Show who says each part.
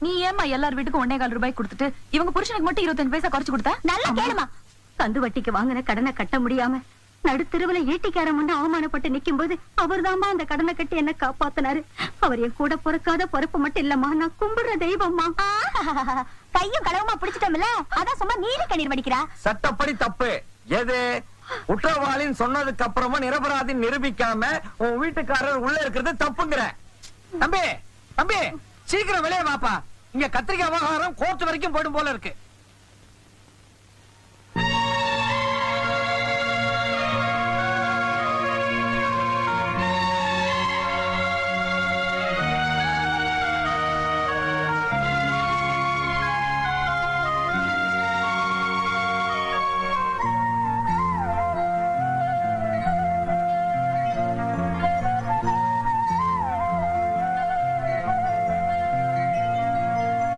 Speaker 1: நீ ஏமா எல்லார் வீட்டுக்கும் 1.25 ரூபாய் கொடுத்துட்டு இவங்க புருஷனுக்கு மட்டும் 25 பைசா குறைச்சு கொடுத்தா?
Speaker 2: நல்லா கேளுமா. கந்து வட்டிக்கு வாங்கின கடனை கட்ட முடியாம நடுத்தெருவுல ஈட்டிக்காரன் முன்ன அவமானப்பட்டு நிக்கும் போது அவர்தாம்மா அந்த கடனை கட்டி என்ன காப்பாத்தினாரு. அவர் என் கூட பிறக்காத பொறுப்பு மட்டும் இல்லம்மா, நான் கும்பிடுற தெய்வம்மா. கையும் களவுமா பிடிச்சிட்டோம்ல, அதான் சும்மா நீலி கண்ணீர் வடிக்கிறா.
Speaker 3: சட்டப்படி தப்பு. எது குற்றவாளின்னு சொன்னதுக்கு அப்புறமா நிரபராதி நிரூபிக்காம உன் வீட்டுக்காரர் உள்ள இருக்கிறது தப்புங்கிற?
Speaker 4: தம்பி தம்பி சீக்கிரம் வெளியே வாப்பா. இங்க கத்திரிக்காய் விவகாரம் கோர்ட் வரைக்கும் போயிடும் போல இருக்கு.